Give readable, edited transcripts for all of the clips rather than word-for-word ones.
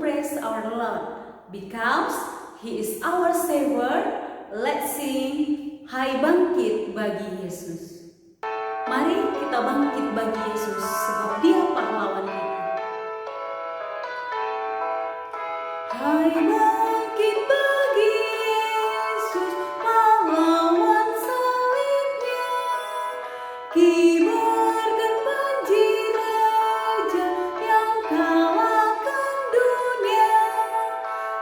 praise our Lord because He is our Savior. Let's sing Hai bangkit bagi Yesus. Mari kita bangkit bagi Yesus sebab Dia pahlawan kita. Hai bangkit bagi Yesus, pahlawan salibnya. Kibarkan banjir raja yang kalahkan dunia.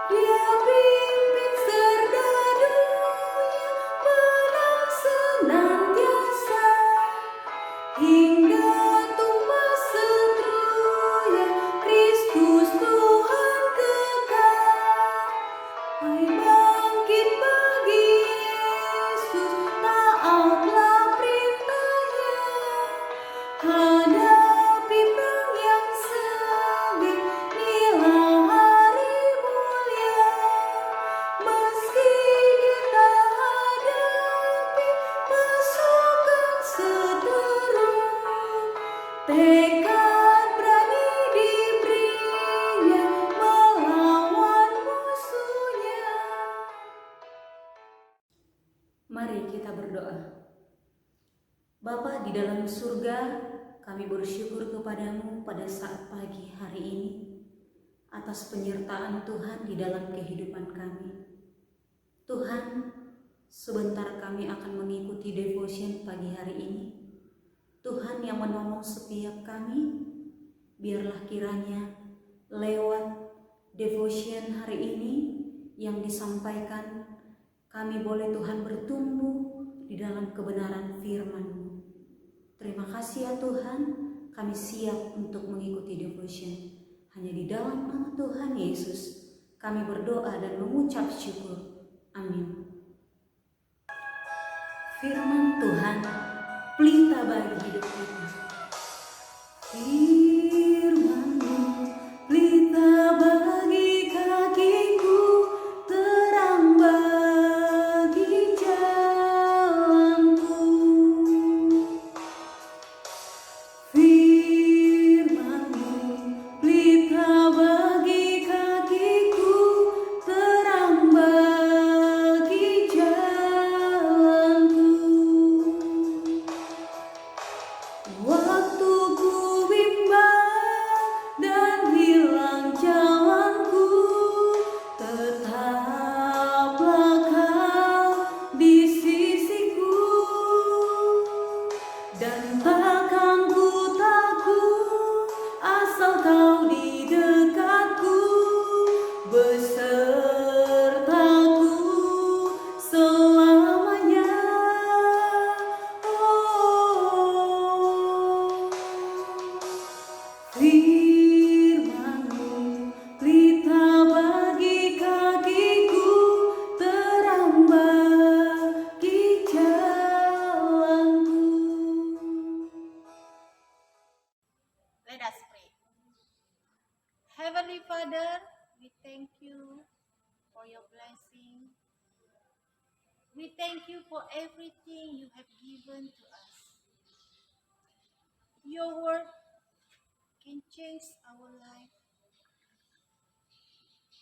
Dia pimpin sergadunya, menang senantiasa hingga tumpah seterunya. Kristus Tuhan kekal. Hai bangkit bagi Yesus, taatlah perintahnya. Hadapi perang yang sengit, inilah hari mulia. Meski kita hadapi pasukan seteru, tekad berani diberinya melawan musuhnya. Mari kita berdoa. Bapa di dalam surga, kami bersyukur kepadamu pada saat pagi hari ini atas penyertaan Tuhan di dalam kehidupan kami. Tuhan, sebentar kami akan mengikuti devotion pagi hari ini. Tuhan yang menolong setiap kami, biarlah kiranya lewat devotion hari ini yang disampaikan, kami boleh Tuhan bertumbuh di dalam kebenaran firman-Mu. Terima kasih ya Tuhan, kami siap untuk mengikuti devotion. Hanya di dalam nama Tuhan Yesus, kami berdoa dan mengucap syukur. Amin. Firman Tuhan, pelita bagi hidup kita. Firman-Mu, pelita bagi kakiku, terang bagi jalanku. Firman-Mu, pelita bagi kakiku, terang bagi jalanku. Waktu ku bimbang dan hilang jalanku, tetaplah Kau di sisiku. Dan takkan ku takut asal Kau di dekatku, besertaku selamanya. Oh, firman-Mu, pelita bagi kakiku, terang bagi jalanku. Let us pray. Heavenly Father, we thank you for your blessing. We thank you for everything you have given to us. Your word can change our life.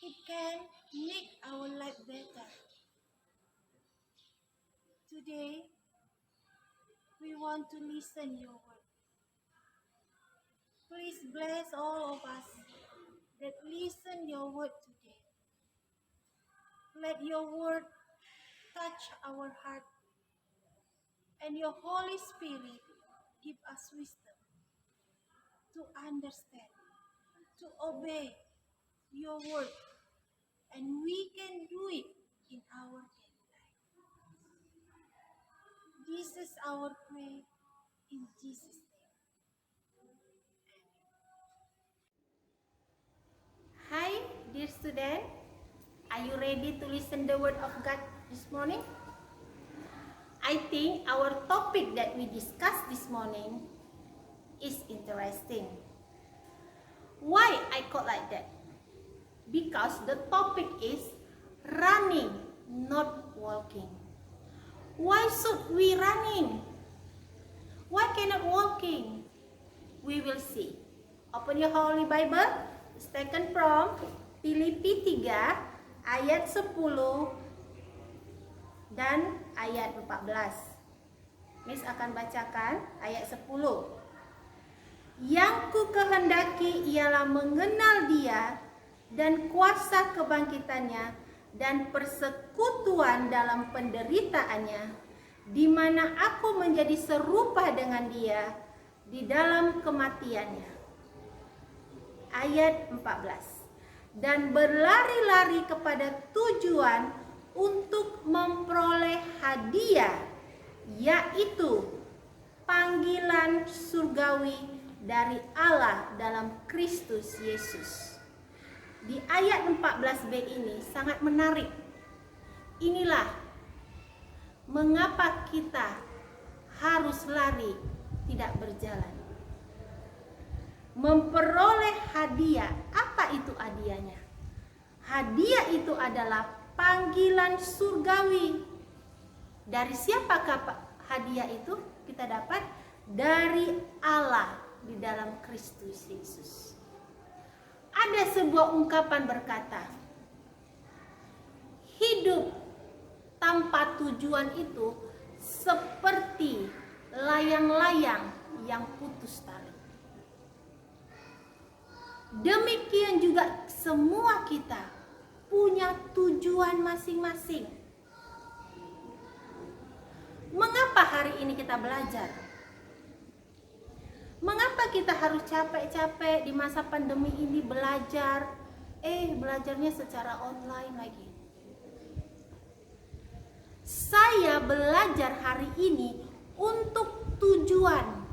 It can make our life better. Today, we want to listen your word. Please bless all of us that listen your word today. Let your word touch our heart, and your Holy Spirit give us wisdom to understand, to obey your word, and we can do it in our daily life. This is our prayer in Jesus' name. Hi, dear student. Are you ready to listen the word of God this morning? I think our topic that we discussed this morning is interesting. Why I call like that? Because the topic is running, not walking. Why should we running? Why cannot walking? We will see. Open your Holy Bible. It's taken from Filipi 3 ayat 10 dan ayat 14. Miss akan bacakan ayat 10. Yang ku kehendaki ialah mengenal Dia dan kuasa kebangkitannya dan persekutuan dalam penderitaannya, di mana aku menjadi serupa dengan Dia di dalam kematiannya. Ayat 14. Dan berlari-lari kepada tujuan untuk memperoleh hadiah, yaitu panggilan surgawi dari Allah dalam Kristus Yesus. Di ayat 14b ini sangat menarik. Inilah mengapa kita harus lari, tidak berjalan. Memperoleh hadiah. Apa itu hadiahnya? Hadiah itu adalah panggilan surgawi. Dari siapakah hadiah itu kita dapat? Dari Allah di dalam Kristus Yesus. Ada sebuah ungkapan berkata, hidup tanpa tujuan itu seperti layang-layang yang putus tali. Demikian juga semua kita punya tujuan masing-masing. Mengapa hari ini kita belajar? Mengapa kita harus capek-capek di masa pandemi ini belajar? Belajarnya secara online lagi. Saya belajar hari ini untuk tujuan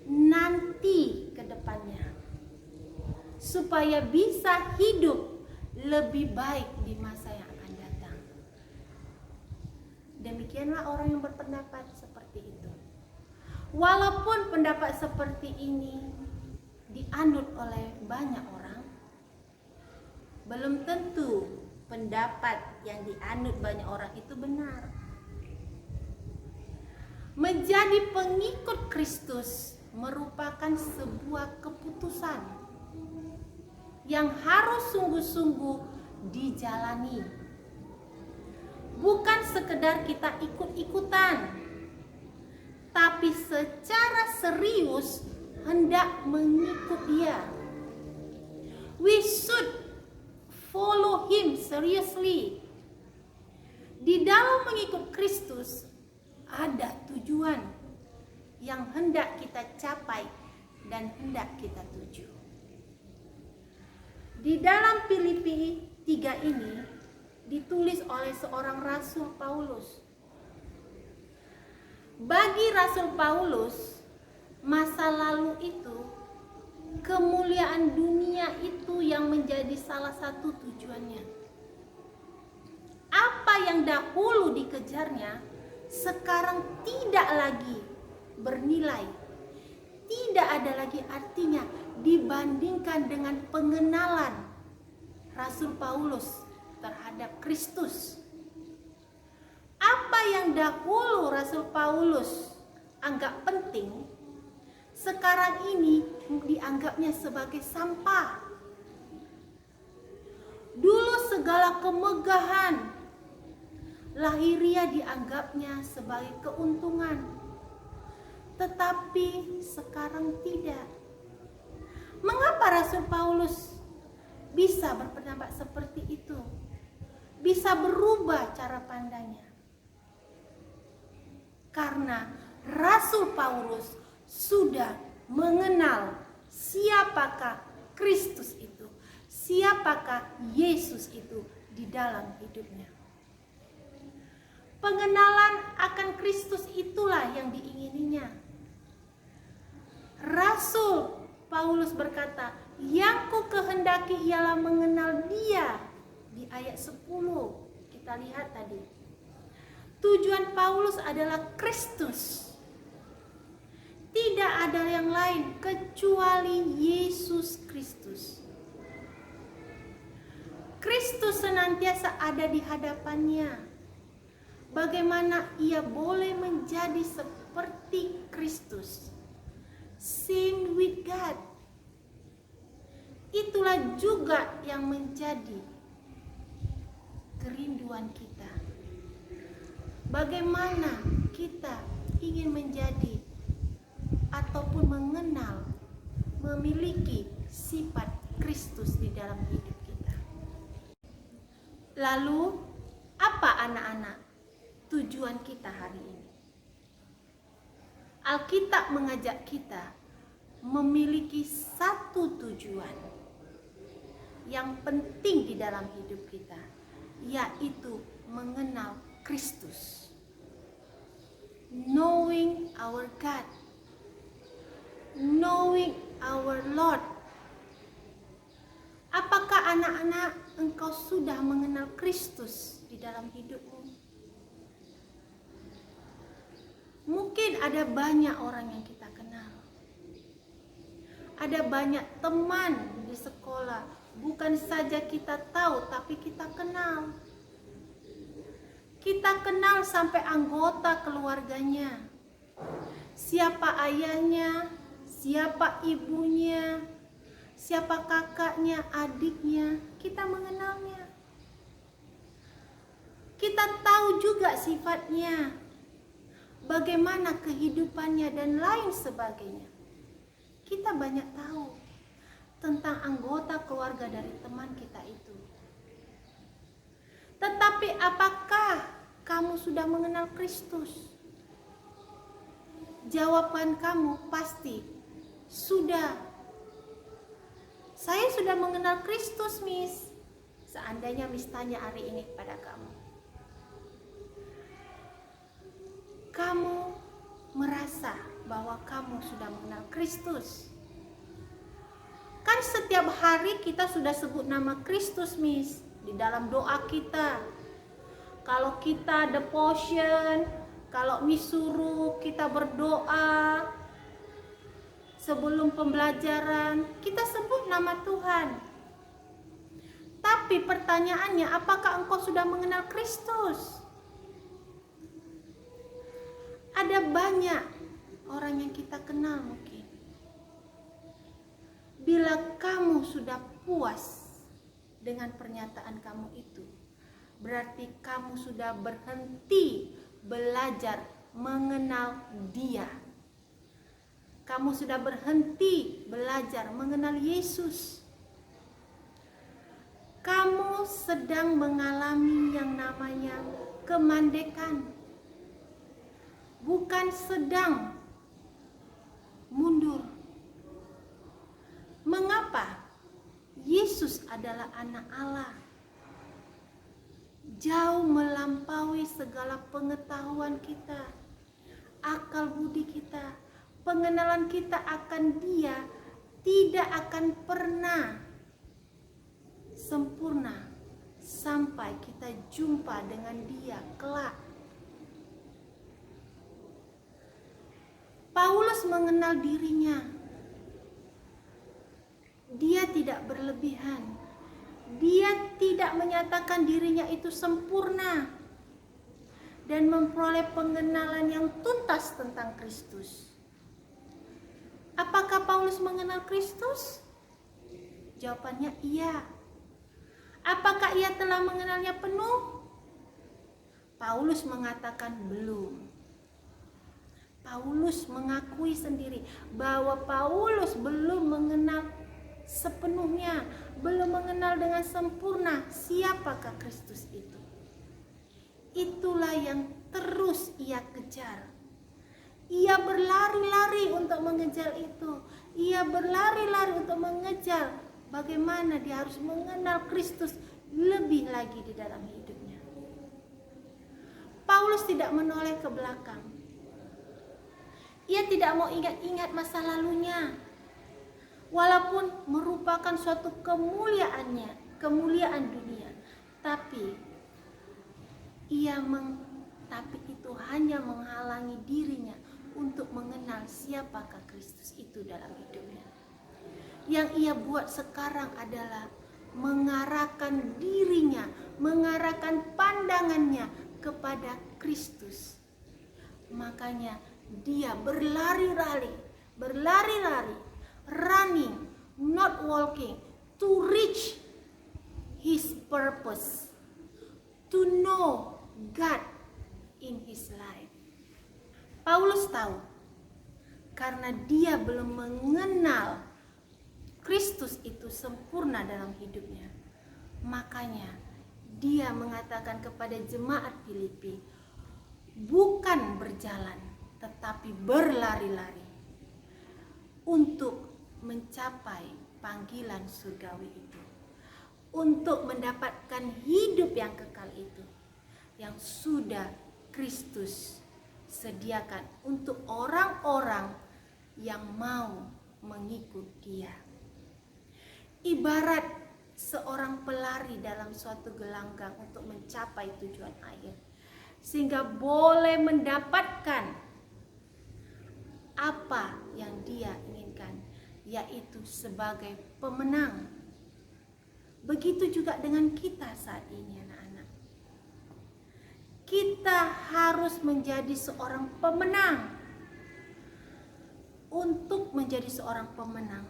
nanti ke depannya. Supaya bisa hidup lebih baik di masa yang akan datang. Demikianlah orang yang berpendapat seperti itu. Walaupun pendapat seperti ini dianut oleh banyak orang, belum tentu pendapat yang dianut banyak orang itu benar. Menjadi pengikut Kristus merupakan sebuah keputusan yang harus sungguh-sungguh dijalani. Bukan sekedar kita ikut-ikutan, tapi secara serius hendak mengikut Dia. We should follow Him seriously. Di dalam mengikut Kristus ada tujuan yang hendak kita capai dan hendak kita tuju. Di dalam Filipi 3 ini ditulis oleh seorang Rasul Paulus. Bagi Rasul Paulus, masa lalu itu, kemuliaan dunia itu yang menjadi salah satu tujuannya. Apa yang dahulu dikejarnya, sekarang tidak lagi bernilai. Tidak ada lagi artinya dibandingkan dengan pengenalan Rasul Paulus terhadap Kristus. Apa yang dahulu Rasul Paulus anggap penting, sekarang ini dianggapnya sebagai sampah. Dulu segala kemegahan lahiriah dianggapnya sebagai keuntungan, tetapi sekarang tidak. Mengapa Rasul Paulus bisa berpendapat seperti itu? Bisa berubah cara pandangnya? Karena Rasul Paulus sudah mengenal siapakah Kristus itu, siapakah Yesus itu di dalam hidupnya. Pengenalan akan Kristus itulah yang diingininya. Rasul Paulus berkata, yang ku kehendaki ialah mengenal Dia. Di ayat 10 kita lihat tadi. Tujuan Paulus adalah Kristus. Tidak ada yang lain kecuali Yesus Kristus. Kristus senantiasa ada di hadapannya. Bagaimana ia boleh menjadi seperti Kristus? Same with God. itulah juga yang menjadi kerinduan kita. Bagaimana kita ingin menjadi ataupun mengenal, memiliki sifat Kristus di dalam hidup kita. Lalu, apa anak-anak tujuan kita hari ini? Alkitab mengajak kita memiliki satu tujuan yang penting di dalam hidup kita, yaitu mengenal Kristus. Knowing our God, knowing our Lord. Apakah anak-anak engkau sudah mengenal Kristus di dalam hidupmu? Mungkin ada banyak orang yang kita kenal. Ada banyak teman di sekolah. Bukan saja kita tahu, tapi kita kenal. Kita kenal sampai anggota keluarganya. Siapa ayahnya, siapa ibunya, siapa kakaknya, adiknya, kita mengenalnya. Kita tahu juga sifatnya, bagaimana kehidupannya dan lain sebagainya. Kita banyak tahu tentang anggota keluarga dari teman kita itu. Tetapi apakah kamu sudah mengenal Kristus? Jawaban kamu pasti sudah. Saya sudah mengenal Kristus, Miss. Seandainya Miss tanya hari ini kepada kamu. Kamu merasa bahwa kamu sudah mengenal Kristus. Kan setiap hari kita sudah sebut nama Kristus, Miss, di dalam doa kita. Kalau kita devotion, kalau Miss suruh kita berdoa sebelum pembelajaran, kita sebut nama Tuhan. Tapi pertanyaannya, apakah engkau sudah mengenal Kristus? Ada banyak orang yang kita kenal mungkin. Bila kamu sudah puas dengan pernyataan kamu itu, berarti kamu sudah berhenti belajar mengenal Dia. Kamu sudah berhenti belajar mengenal Yesus. Kamu sedang mengalami yang namanya kemandekan. Bukan sedang mundur. Mengapa? Yesus adalah anak Allah. Jauh melampaui segala pengetahuan kita, akal budi kita, pengenalan kita akan Dia tidak akan pernah sempurna sampai kita jumpa dengan Dia kelak. Paulus mengenal dirinya. Dia tidak berlebihan. Dia tidak menyatakan dirinya itu sempurna dan memperoleh pengenalan yang tuntas tentang Kristus. Apakah Paulus mengenal Kristus? Jawabannya iya. Apakah ia telah mengenalnya penuh? Paulus mengatakan belum. Paulus mengakui sendiri bahwa Paulus belum mengenal sepenuhnya, belum mengenal dengan sempurna siapakah Kristus itu. Itulah yang terus ia kejar. Ia berlari-lari untuk mengejar itu. Ia berlari-lari untuk mengejar bagaimana dia harus mengenal Kristus lebih lagi di dalam hidupnya. Paulus tidak menoleh ke belakang. Ia tidak mau ingat-ingat masa lalunya. Walaupun merupakan suatu kemuliaannya, kemuliaan dunia, tapi itu hanya menghalangi dirinya untuk mengenal siapakah Kristus itu dalam hidupnya. Yang ia buat sekarang adalah mengarahkan dirinya, mengarahkan pandangannya kepada Kristus. Makanya dia berlari-lari, running, not walking, to reach his purpose, to know God in his life. Paulus tahu, karena dia belum mengenal Kristus itu sempurna dalam hidupnya, makanya dia mengatakan kepada jemaat Filipi, bukan berjalan tetapi berlari-lari untuk mencapai panggilan surgawi itu, untuk mendapatkan hidup yang kekal itu, yang sudah Kristus sediakan untuk orang-orang yang mau mengikut Dia. Ibarat seorang pelari dalam suatu gelanggang untuk mencapai tujuan akhir, sehingga boleh mendapatkan apa yang dia inginkan, yaitu sebagai pemenang. Begitu juga dengan kita saat ini, anak-anak. Kita harus menjadi seorang pemenang. Untuk menjadi seorang pemenang,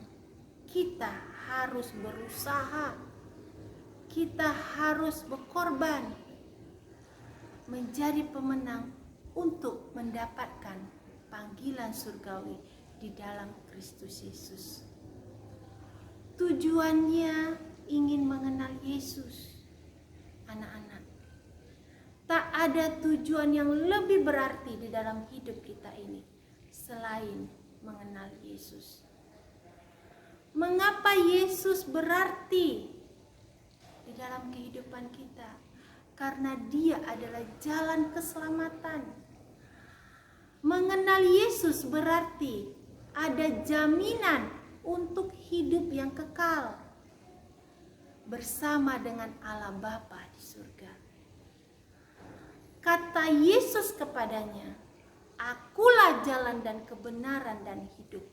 kita harus berusaha. Kita harus berkorban menjadi pemenang untuk mendapatkan panggilan surgawi di dalam Kristus Yesus. Tujuannya ingin mengenal Yesus, anak-anak. Tak ada tujuan yang lebih berarti di dalam hidup kita ini selain mengenal Yesus. Mengapa Yesus berarti di dalam kehidupan kita? Karena Dia adalah jalan keselamatan. Mengenal Yesus berarti ada jaminan untuk hidup yang kekal bersama dengan Allah Bapa di surga. Kata Yesus kepadanya, "Akulah jalan dan kebenaran dan hidup.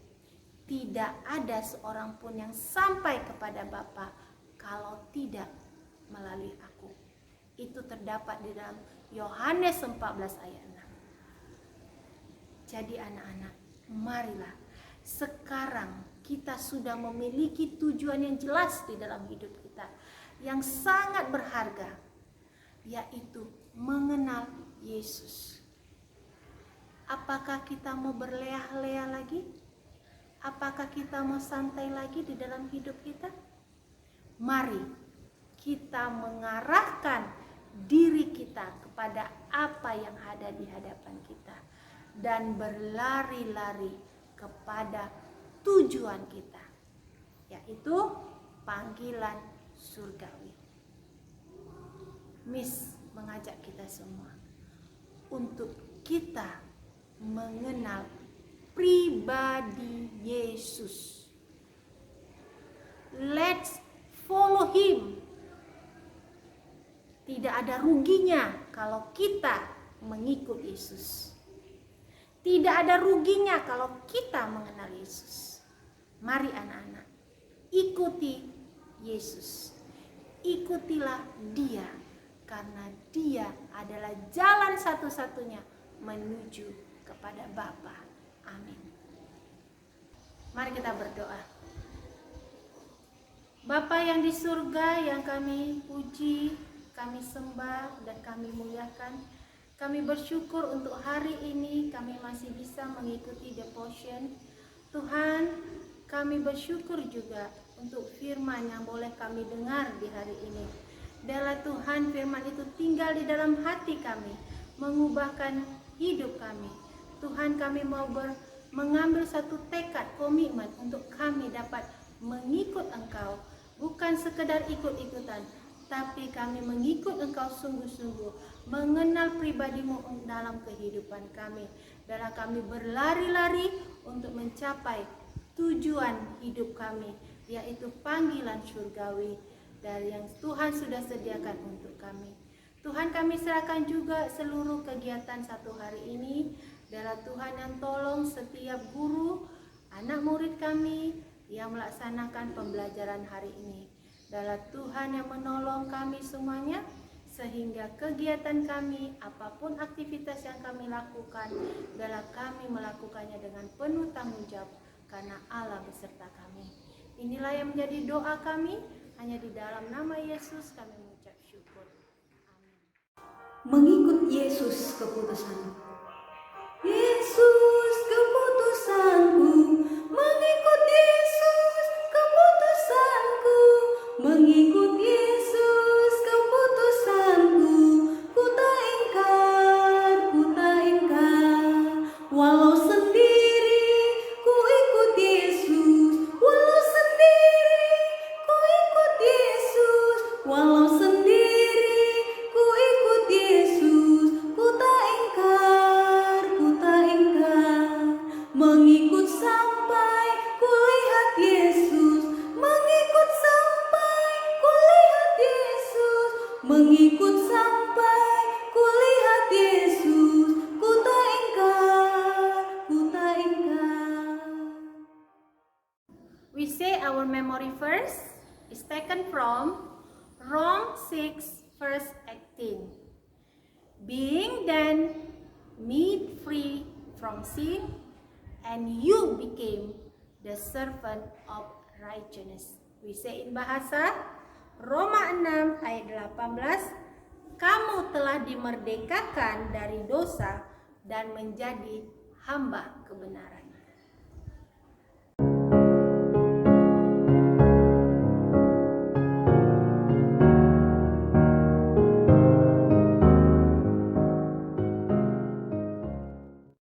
Tidak ada seorang pun yang sampai kepada Bapa kalau tidak melalui aku." Itu terdapat di dalam Yohanes 14 ayat 6. Jadi anak-anak, marilah sekarang kita sudah memiliki tujuan yang jelas di dalam hidup kita, yang sangat berharga, yaitu mengenal Yesus. Apakah kita mau berleha-leha lagi? Apakah kita mau santai lagi di dalam hidup kita? Mari kita mengarahkan diri kita kepada apa yang ada di hadapan kita dan berlari-lari kepada tujuan kita, yaitu panggilan surgawi. Miss mengajak kita semua untuk kita mengenal pribadi Yesus. Let's follow Him. Tidak ada ruginya kalau kita mengikut Yesus. Tidak ada ruginya kalau kita mengenal Yesus. Mari anak-anak, ikuti Yesus. Ikutilah Dia, karena Dia adalah jalan satu-satunya menuju kepada Bapa. Amin. Mari kita berdoa. Bapa yang di surga, yang kami puji, kami sembah dan kami muliakan, kami bersyukur untuk hari ini kami masih bisa mengikuti devotion. Tuhan, kami bersyukur juga untuk firman yang boleh kami dengar di hari ini. Biarlah Tuhan, firman itu tinggal di dalam hati kami, mengubahkan hidup kami. Tuhan, kami mau mengambil satu tekad, komitmen untuk kami dapat mengikut Engkau, bukan sekedar ikut-ikutan, tapi kami mengikut Engkau sungguh-sungguh, mengenal pribadi-Mu dalam kehidupan kami. Biarlah kami berlari-lari untuk mencapai tujuan hidup kami, yaitu panggilan surgawi dari yang Tuhan sudah sediakan untuk kami. Tuhan, kami serahkan juga seluruh kegiatan satu hari ini. Biarlah Tuhan yang tolong setiap guru, anak murid kami yang melaksanakan pembelajaran hari ini. Biarlah Tuhan yang menolong kami semuanya, sehingga kegiatan kami, apapun aktivitas yang kami lakukan, biarlah kami melakukannya dengan penuh tanggung jawab, karena Allah beserta kami. Inilah yang menjadi doa kami, hanya di dalam nama Yesus kami mengucap syukur. Amin. Mengikut Yesus keputusanku. Yesus keputusanku, mengikut Yesus keputusanku, mengikut Yesus keputusanku, ku tak ingkar, walau sendiri ku ikut Yesus, walau sendiri ku ikut Yesus, walau sendiri ku ikut Yesus, ku tak ingkar, mengikut sampai ku lihat Yesus, mengikut sampai ku lihat Yesus, mengikut sampai ku lihat Yesus, ku tak ingkar. We say our memory verse is taken from Rome 6 verse 18. Being then made free from sin, and you became the servant of righteousness. We say in bahasa Roma 6 ayat 18, kamu telah dimerdekakan dari dosa dan menjadi hamba kebenaran.